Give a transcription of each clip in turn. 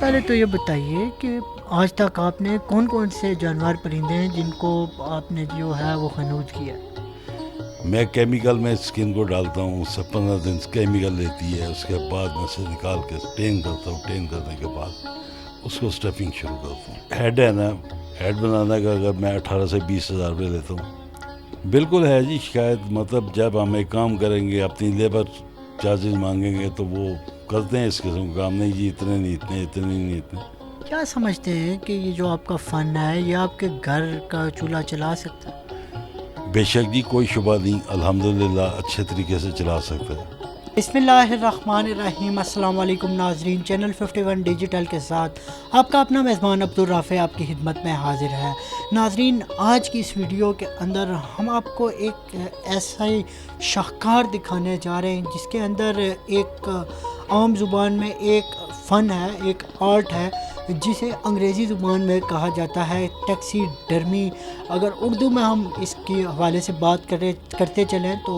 پہلے تو یہ بتائیے کہ آج تک آپ نے کون کون سے جانور پرندے ہیں جن کو آپ نے جو ہے وہ خنوج کیا؟ میں کیمیکل میں اسکن کو ڈالتا ہوں، 15 دن کیمیکل لیتی ہے، اس کے بعد میں سے نکال کے ٹین کرتا ہوں، ٹین کرنے کے بعد اس کو اسٹفنگ شروع کرتا ہوں۔ ہیڈ ہے نا، ہیڈ بنانے کا اگر میں 18 سے 20 ہزار روپے لیتا ہوں۔ بالکل ہے جی شکایت، مطلب جب ہم ایک کام کریں گے اپنی لیبر چارجز مانگیں گے تو وہ کرتے ہیں اس قسم کا کام، نہیں جی اتنے نہیں، اتنے نہیں اتنے۔ کیا سمجھتے ہیں کہ یہ جو آپ کا فن ہے یہ آپ کے گھر کا چولہا چلا سکتا ہے؟ بے شک جی، کوئی شبہ نہیں، الحمدللہ اچھے طریقے سے چلا سکتا ہے۔ بسم اللہ الرحمن الرحیم۔ السلام علیکم ناظرین، چینل 51 ڈیجیٹل کے ساتھ آپ کا اپنا میزبان عبدالرافع آپ کی خدمت میں حاضر ہے۔ ناظرین، آج کی اس ویڈیو کے اندر ہم آپ کو ایک ایسا شاہکار دکھانے جا رہے ہیں جس کے اندر ایک عام زبان میں ایک فن ہے، ایک آرٹ ہے جسے انگریزی زبان میں کہا جاتا ہے ٹیکسی ڈرمی۔ اگر اردو میں ہم اس کے حوالے سے بات کرتے چلیں تو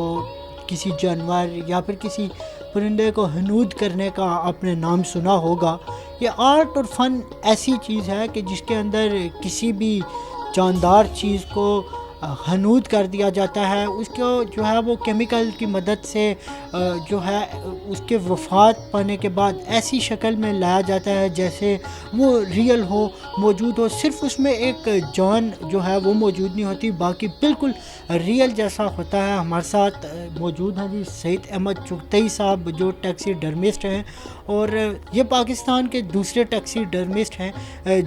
کسی جانور یا پھر کسی پرندے کو حنود کرنے کا آپ نے نام سنا ہوگا۔ یہ آرٹ اور فن ایسی چیز ہے کہ جس کے اندر کسی بھی جاندار چیز کو حنود کر دیا جاتا ہے، اس کو جو ہے وہ کیمیکل کی مدد سے جو ہے اس کے وفات پانے کے بعد ایسی شکل میں لایا جاتا ہے جیسے وہ ریئل ہو، موجود ہو، صرف اس میں ایک جان جو ہے وہ موجود نہیں ہوتی، باقی بالکل ریئل جیسا ہوتا ہے۔ ہمارے ساتھ موجود ہیں جی سعید احمد چغتائی صاحب جو ٹیکسی ڈرمسٹ ہیں، اور یہ پاکستان کے دوسرے ٹیکسی ڈرمسٹ ہیں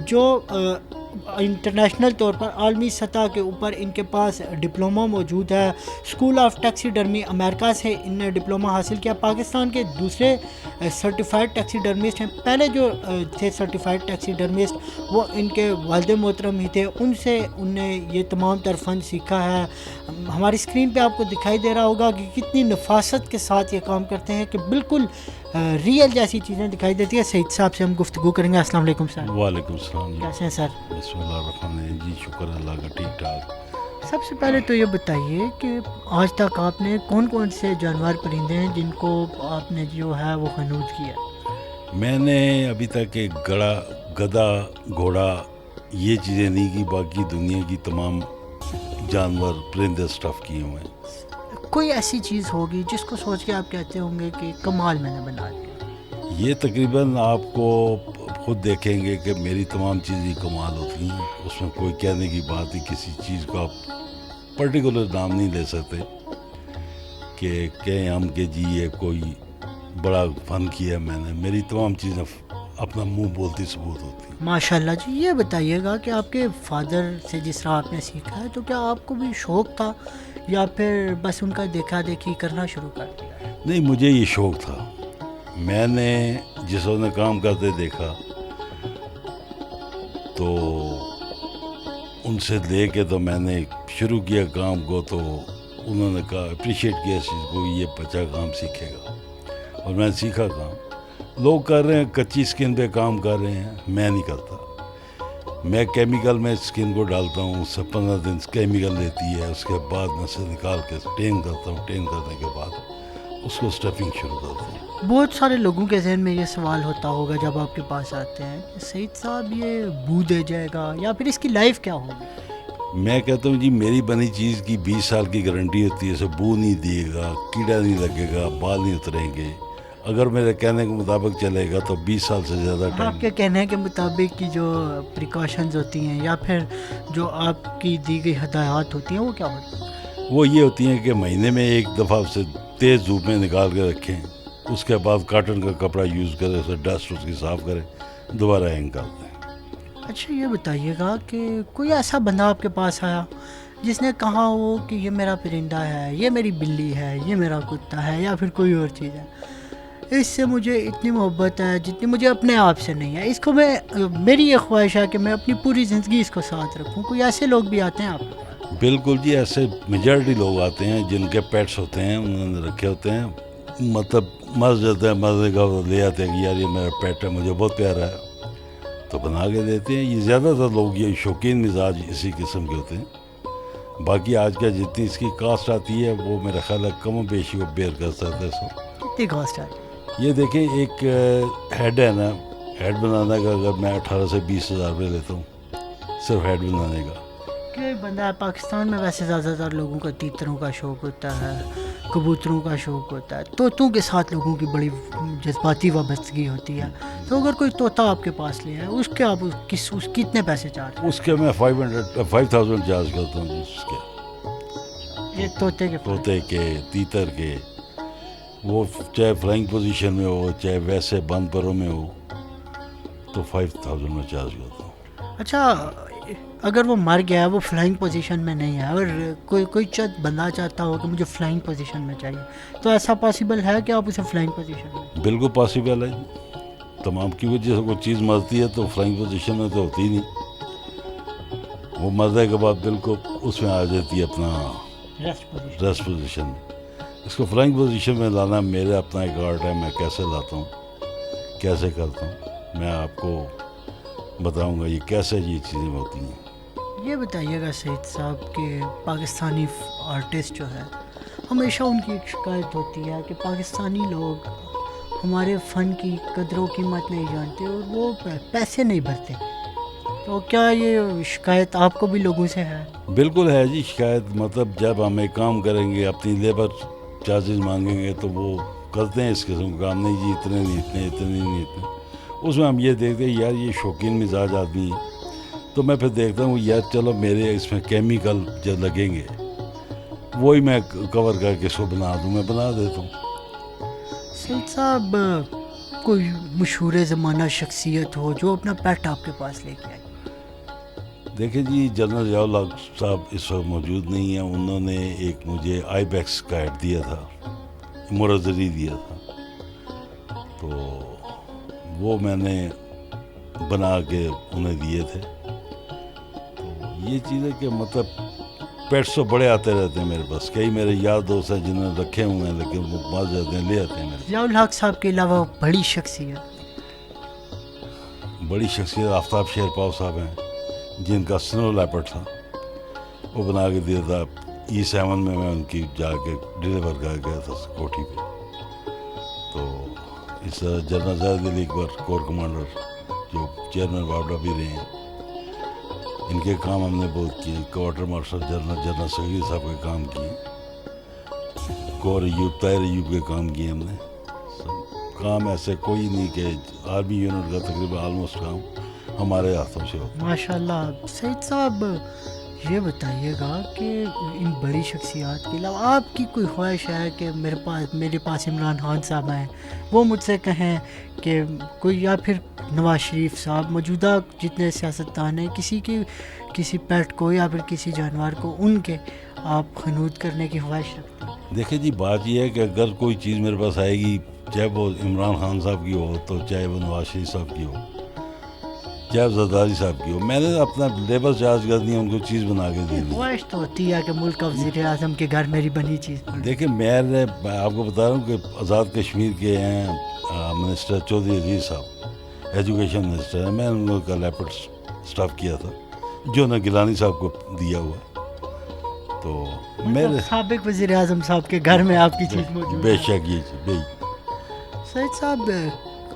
جو انٹرنیشنل طور پر عالمی سطح کے اوپر ان کے پاس ڈپلومہ موجود ہے۔ اسکول آف ٹیکسی ڈرمی امریکہ سے ان نے ڈپلومہ حاصل کیا۔ پاکستان کے دوسرے سرٹیفائڈ ٹیکسی ڈرمسٹ ہیں۔ پہلے جو تھے سرٹیفائڈ ٹیکسی ڈرمسٹ وہ ان کے والد محترم ہی تھے، ان سے ان نے یہ تمام تر فن سیکھا ہے۔ ہماری اسکرین پہ آپ کو دکھائی دے رہا ہوگا کہ کتنی نفاست کے ساتھ یہ کام کرتے ہیں کہ بالکل ریئل جیسی چیزیں دکھائی دیتی ہے۔ سعید صاحب سے ہم گفتگو کریں گے۔ السلام علیکم سر۔ وعلیکم السلام جی، کیسے ہیں سر؟ بسم اللہ الرحمن الرحیم جی، شکر اللہ کا، ٹھیک ٹھاک۔ سب سے پہلے تو یہ بتائیے کہ آج تک آپ نے کون کون سے جانور پرندے ہیں جن کو آپ نے جو ہے وہ خنوج کیا؟ میں نے ابھی تک ایک گدھا، گھوڑا یہ چیزیں نہیں کی، باقی دنیا کی تمام جانور پرندے اسٹف کیے ہوئے ہیں۔ کوئی ایسی چیز ہوگی جس کو سوچ کے آپ کہتے ہوں گے کہ کمال میں نے بنا دیا؟ یہ تقریباً آپ کو خود دیکھیں گے کہ میری تمام چیزیں کمال ہوتی ہیں، اس میں کوئی کہنے کی بات نہیں، کسی چیز کو آپ پرٹیکولر نام نہیں لے سکتے کہ کہیں ہم کہ جی یہ کوئی بڑا فن کیا میں نے، میری تمام چیزیں اپنا منہ بولتی ثبوت ہوتی ہیں۔ ماشاءاللہ جی، یہ بتائیے گا کہ آپ کے فادر سے جس طرح آپ نے سیکھا ہے تو کیا آپ کو بھی شوق تھا یا پھر بس ان کا دیکھا دیکھی کرنا شروع کر دیا؟ نہیں، مجھے یہ شوق تھا، میں نے جسوں نے کام کرتے دیکھا تو ان سے لے کے تو میں نے شروع کیا کام کو، تو انہوں نے کہا اپریشیٹ کیا اس چیز کو، یہ بچہ کام سیکھے گا، اور میں نے سیکھا کام۔ لوگ کر رہے ہیں کچی اسکن پہ کام کر رہے ہیں، میں نہیں کرتا، میں کیمیکل میں اسکن کو ڈالتا ہوں، 15 دن کیمیکل لیتی ہے، اس کے بعد میں سے نکال کے ٹین کرتا ہوں، ٹین کرنے کے بعد اس کو اسٹفنگ شروع کرتا ہوں۔ بہت سارے لوگوں کے ذہن میں یہ سوال ہوتا ہوگا جب آپ کے پاس آتے ہیں کہ سعید صاحب یہ بو دے جائے گا یا پھر اس کی لائف کیا ہوگی؟ میں کہتا ہوں جی میری بنی چیز کی 20 سال کی گارنٹی ہوتی ہے، اسے بو نہیں دیے گا، کیڑا نہیں لگے گا، بال نہیں اتریں گے، اگر میرے کہنے کے مطابق چلے گا تو 20 سال سے زیادہ ٹائم۔ آپ کے کہنے کے مطابق کی جو پریکاشنز ہوتی ہیں یا پھر جو آپ کی دی گئی ہدایات ہوتی ہیں وہ کیا ہوتی ہیں؟ وہ یہ ہوتی ہیں کہ مہینے میں ایک دفعہ اسے تیز دھوپ میں نکال کے رکھیں، اس کے بعد کاٹن کا کپڑا یوز کریں، اسے ڈسٹ اس کی صاف کریں، دوبارہ ہینگ کر دیں۔ اچھا یہ بتائیے گا کہ کوئی ایسا بندہ آپ کے پاس آیا جس نے کہا ہو کہ یہ میرا پرندہ ہے، یہ میری بلی ہے، یہ میرا کتا ہے یا پھر کوئی اور چیز ہے، اس سے مجھے اتنی محبت ہے جتنی مجھے اپنے آپ سے نہیں ہے، اس کو میری یہ خواہش ہے کہ میں اپنی پوری زندگی اس کو ساتھ رکھوں؟ کوئی ایسے لوگ بھی آتے ہیں آپ کے پاس؟ بالکل جی، ایسے میجارٹی لوگ آتے ہیں جن کے پیٹس ہوتے ہیں، انہوں نے رکھے ہوتے ہیں، مطلب مر جاتے ہیں، مرنے کا لے آتے ہیں کہ یار یہ میرا پیٹ ہے، مجھے بہت پیارا ہے، تو بنا کے دیتے ہیں۔ یہ زیادہ تر لوگ یہ شوقین مزاج اسی قسم کے ہوتے ہیں۔ باقی آج کا جتنی اس کی کاسٹ آتی ہے وہ میرا خیال ہے کم و بیشی وہ بیئر کر سکتا ہے سو۔ کتنی کاسٹ ہے؟ یہ دیکھیں ایک ہیڈ ہے نا، ہیڈ بنانے کا اگر میں 18 سے 20 ہزار روپے لیتا ہوں صرف ہیڈ بنانے کا. کہ بندہ ہے پاکستان میں ویسے زیادہ تر لوگوں کا تیتروں کا شوق ہوتا ہے, کبوتروں کا شوق ہوتا ہے, طوطوں کے ساتھ لوگوں کی بڑی جذباتی وابستگی ہوتی ہے. تو اگر کوئی طوطا آپ کے پاس لے ہے, اس کے آپ اس کتنے پیسے چارج؟ اس کے میں 5,000 چارج کرتا ہوں. اس کے ایک طوطے کے طوطے کے, تیتر کے, وہ چاہے فلائنگ پوزیشن میں ہو چاہے ویسے بند پروں میں ہو, تو 5,000 میں چارج کرتا ہوں. اچھا, اگر وہ مر گیا ہے, وہ فلائنگ پوزیشن میں نہیں ہے, اور کوئی بندہ چاہتا ہو کہ مجھے فلائنگ پوزیشن میں چاہیے, تو ایسا پاسبل ہے کہ آپ اسے فلائنگ پوزیشن میں؟ بالکل پاسبل ہے. تمام کی وجہ سے کوئی چیز مرتی ہے تو فلائنگ پوزیشن میں تو ہوتی ہی نہیں. وہ مرنے کے بعد بالکل اس میں آ جاتی ہے اپنا ریسٹ پوزیشن. اس کو فلائنگ پوزیشن میں لانا میرا اپنا ایک آرٹ ہے. میں کیسے لاتا ہوں, کیسے کرتا ہوں, میں آپ کو بتاؤں گا یہ کیسے یہ چیزیں ہوتی ہیں. یہ بتائیے گا سعید صاحب کہ پاکستانی آرٹسٹ جو ہے, ہمیشہ ان کی ایک شکایت ہوتی ہے کہ پاکستانی لوگ ہمارے فن کی قدر و قیمت نہیں جانتے اور وہ پیسے نہیں بھرتے. تو کیا یہ شکایت آپ کو بھی لوگوں سے ہے؟ بالکل ہے جی شکایت. مطلب جب ہم ایک کام کریں گے اپنی لیبر چارجز مانگیں گے تو وہ کرتے ہیں اس قسم کا کام, نہیں جی اتنے نہیں اتنے. اس میں ہم یہ دیکھتے ہیں یار یہ شوقین مزاج آدمی ہے, تو میں پھر دیکھتا ہوں یار چلو میرے اس میں کیمیکل جو لگیں گے وہی میں کور کر کے اس کو بنا دوں, میں بنا دیتا ہوں. سعید صاحب, کوئی مشہور زمانہ شخصیت ہو جو اپنا پیٹ آپ کے پاس لے کے آئے؟ دیکھیں جی جنرل ضیاء الحق صاحب اس وقت موجود نہیں ہیں. انہوں نے ایک مجھے آئی بیکس کا ایڈ دیا تھا, مرزری دیا تھا, تو وہ میں نے بنا کے انہیں دیے تھے. تو یہ چیز ہے کہ مطلب پیٹس تو بڑے آتے رہتے ہیں میرے پاس. کئی میرے یار دوست ہیں جنہوں نے رکھے ہوئے ہیں لیکن وہ باز جاتے ہیں لے آتے ہیں میرے. ضیاء الحق صاحب کے علاوہ بڑی شخصیت آفتاب شیر پاؤ صاحب ہیں جن کا سنو لیپرڈ تھا, وہ بنا کے دیا تھا. E7 میں ان کی جا کے ڈیلیور کر گیا تھا کوٹھی پہ. تو اس طرح جنرل زاہد علی اکبر کور کمانڈر جو چیئرمین وابڈا بھی رہے ہیں, ان کے کام ہم نے بہت کیے. کوارٹر مارشل جنرل صغیر صاحب کے کام کیے, کور ایوب طاہر ایوب کے کام کیے ہم نے. کام ایسے کوئی نہیں کہ آرمی یونٹ کا تقریباً آلموسٹ کام ہمارے ہاتھوں سے ہوتا. ماشاء اللہ. سعید صاحب یہ بتائیے گا کہ ان بڑی شخصیات کے علاوہ آپ کی کوئی خواہش ہے کہ میرے پاس عمران خان صاحب ہیں, وہ مجھ سے کہیں کہ کوئی, یا پھر نواز شریف صاحب, موجودہ جتنے سیاستدان ہیں, کسی پیٹ کو یا پھر کسی جانور کو ان کے آپ خنود کرنے کی خواہش رکھتے ہیں؟ دیکھیں جی بات یہ ہے کہ اگر کوئی چیز میرے پاس آئے گی, چاہے وہ عمران خان صاحب کی ہو, تو چاہے وہ نواز شریف صاحب کی ہو, چاہے زرداری صاححب کی ہو, میں نے اپنا لیبر چارج کر دیا, ان کو چیز بنا کے دی. خواہش تو ہوتی ہے کہ ملک کا وزیر اعظم کے گھر میری بنی چیز. دیکھیں میں آپ کو بتا رہا ہوں کہ آزاد کشمیر کے ہیں منسٹر چودھری عزیز صاحب, ایجوکیشن منسٹر ہیں. میں نے ان لوگوں کا لیپرڈ اسٹاف کیا تھا جو نے گیلانی صاحب کو دیا ہوا. تو میرے سابق وزیر اعظم صاحب کے گھر میں آپ کی چیز موجود بے شک. یہ سعید صاحب,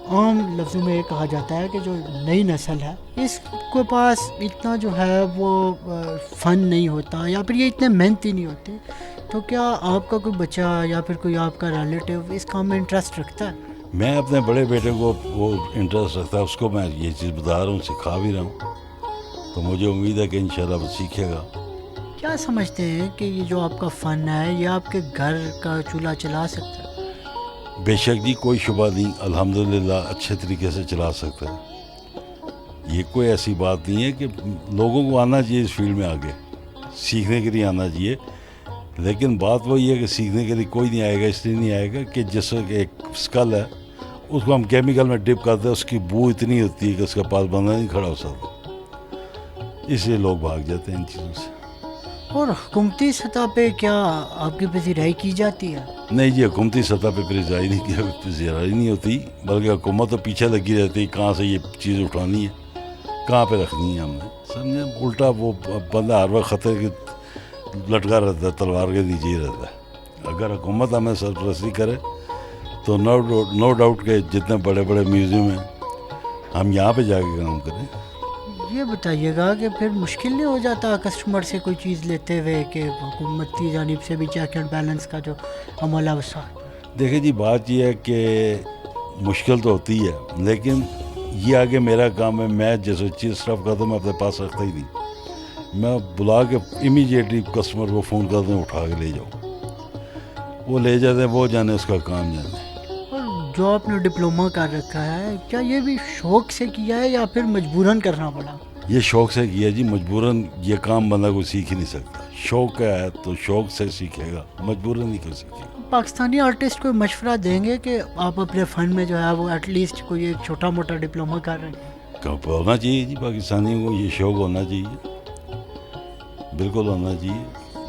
عام لفظوں میں یہ کہا جاتا ہے کہ جو نئی نسل ہے اس کے پاس اتنا جو ہے وہ فن نہیں ہوتا, یا پھر یہ اتنے محنتی نہیں ہوتے. تو کیا آپ کا کوئی بچہ یا پھر کوئی آپ کا ریلیٹیو اس کام میں انٹرسٹ رکھتا ہے؟ میں اپنے بڑے بیٹے کو وہ انٹرسٹ رکھتا ہے, اس کو میں یہ چیز بتا رہا ہوں, سکھا بھی رہا ہوں. تو مجھے امید ہے کہ انشاءاللہ وہ سیکھے گا. کیا سمجھتے ہیں کہ یہ جو آپ کا فن ہے یہ آپ کے گھر کا چولہا چلا سکتا ہے؟ بے شک جی, کوئی شبہ نہیں, الحمدللہ اچھے طریقے سے چلا سکتا ہے. یہ کوئی ایسی بات نہیں ہے کہ لوگوں کو آنا چاہیے اس فیلڈ میں, آگے سیکھنے کے لیے آنا چاہیے. لیکن بات وہی ہے کہ سیکھنے کے لیے کوئی نہیں آئے گا, اس لیے نہیں آئے گا کہ جس ایک اسکل ہے اس کو ہم کیمیکل میں ڈپ کرتے ہیں, اس کی بو اتنی ہوتی ہے کہ اس کا پاس بندہ نہیں کھڑا ہو سکتا, اس لیے لوگ بھاگ جاتے ہیں ان چیزوں سے. اور حکومتی سطح پہ کیا آپ کی پذیرائی کی جاتی ہے؟ نہیں جی, حکومتی سطح پہ پذیرائی نہیں ہوتی, بلکہ حکومت تو پیچھے لگی رہتی ہے کہاں سے یہ چیز اٹھانی ہے, کہاں پہ رکھنی ہے ہم نے. سمجھے, الٹا وہ بندہ ہر وقت خطرے کے لٹکا رہتا ہے, تلوار کے نیچے ہی رہتا ہے. اگر حکومت ہمیں سرپرستی کرے تو نو ڈاؤٹ کہ جتنے بڑے بڑے میوزیم ہیں ہم یہاں پہ جا کے کام کریں. یہ بتائیے گا کہ پھر مشکل نہیں ہو جاتا کسٹمر سے کوئی چیز لیتے ہوئے کہ حکومت کی جانب سے بھی چیک اینڈ بیلنس کا جو عمل ہے وہ ساتھ؟ دیکھیں جی بات یہ ہے کہ مشکل تو ہوتی ہے، لیکن یہ آگے میرا کام ہے. میں جیسے چیز صرف کا تو میں اپنے پاس رکھتا ہی نہیں. میں بلا کے امیجیٹلی کسٹمر کو فون کرتے ہیں اٹھا کے لے جاؤ، وہ لے جاتے ہیں، وہ جانے اس کا کام جانے. اور جو آپ نے ڈپلومہ کر رکھا ہے کیا یہ بھی شوق سے کیا ہے یا پھر مجبوراً کرنا پڑا؟ یہ شوق سے کیا جی، مجبوراً یہ کام بندہ کوئی سیکھ ہی نہیں سکتا. شوق کا ہے تو شوق سے سیکھے گا، مجبوراً نہیں کوئی سیکھے گا. پاکستانی آرٹسٹ کو مشورہ دیں گے کہ آپ اپنے فن میں جو ہے وہ ایٹ لیسٹ کوئی ایک چھوٹا موٹا ڈپلومہ کر رہے ہیں؟ کب ہونا چاہیے جی، پاکستانیوں کو یہ شوق ہونا چاہیے، بالکل ہونا چاہیے.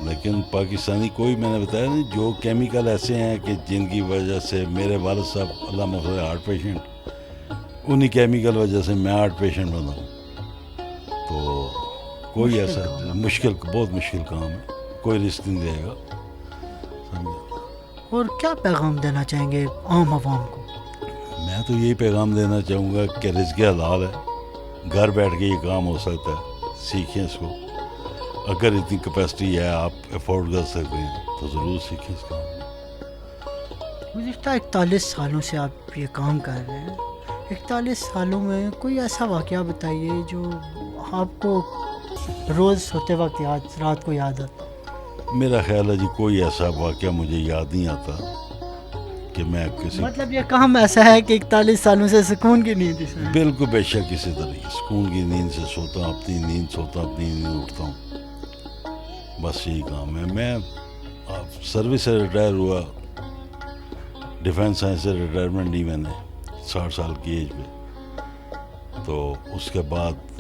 لیکن پاکستانی کوئی، میں نے بتایا نہیں، جو کیمیکل ایسے ہیں کہ جن کی وجہ سے میرے والد صاحب اللہ مغفر ہارٹ پیشنٹ، انہی کیمیکل وجہ سے میں ہارٹ پیشنٹ بنا ہوں. تو کوئی ایسا مشکل، بہت مشکل کام ہے، کوئی رسک نہیں دے گا. اور کیا پیغام دینا چاہیں گے عام عوام کو؟ میں تو یہی پیغام دینا چاہوں گا کہ رزق حلال ہے، گھر بیٹھ کے یہ کام ہو سکتا ہے، سیکھیں اس کو. اگر اتنی کیپیسٹی ہے، آپ افورڈ کر سکتے ہیں تو ضرور سیکھیں اس کام. گزشتہ 41 سالوں سے آپ یہ کام کر رہے ہیں. 41 سالوں میں کوئی ایسا واقعہ بتائیے جو آپ کو روز سوتے وقت رات کو یاد آتا؟ میرا خیال ہے جی کوئی ایسا واقعہ مجھے یاد نہیں آتا کہ میں کسی، مطلب یہ کام ایسا ہے کہ 41 سالوں سے سکون کی نیند اس میں؟ بالکل بے شک کسی طرح سکون کی نیند سے سوتا ہوں، اپنی نیند سوتا ہوں، اپنی نیند اٹھتا ہوں، بس یہی کام ہے. میں سروس سے ریٹائر ہوا، ڈیفینس سائنس سے ریٹائرمنٹ لی میں نے 60 سال کی ایج پہ. تو اس کے بعد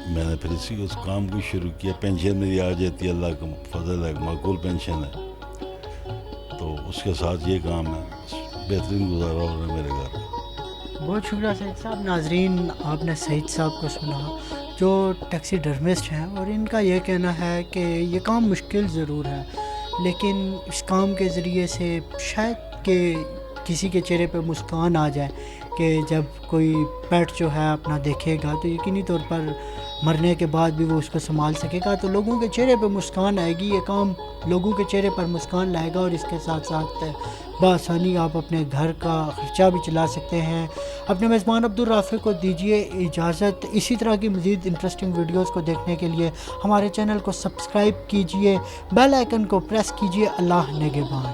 میں نے پھر اس کام کو شروع کیا. پینشن میری آ جاتی ہے، اللہ کا فضل ہے، معقول پینشن ہے. تو اس کے ساتھ یہ کام ہے، بہترین گزارا ہو رہا ہے میرے گھر کا. بہت شکریہ سعید صاحب. ناظرین، آپ نے سعید صاحب کو سنا جو ٹیکسی ڈرمسٹ ہیں، اور ان کا یہ کہنا ہے کہ یہ کام مشکل ضرور ہے، لیکن اس کام کے ذریعے سے شاید کہ کسی کے چہرے پہ مسکان آ جائے کہ جب کوئی پیٹ جو ہے اپنا دیکھے گا تو یقینی طور پر مرنے کے بعد بھی وہ اس کو سنبھال سکے گا، تو لوگوں کے چہرے پہ مسکان آئے گی. یہ کام لوگوں کے چہرے پر مسکان لائے گا، اور اس کے ساتھ ساتھ بآسانی آپ اپنے گھر کا خرچہ بھی چلا سکتے ہیں. اپنے میزبان عبدالرافع کو دیجیے اجازت. اسی طرح کی مزید انٹرسٹنگ ویڈیوز کو دیکھنے کے لیے ہمارے چینل کو سبسکرائب کیجیے، بیل آئیکن کو پریس کیجیے. اللہ نگہبان.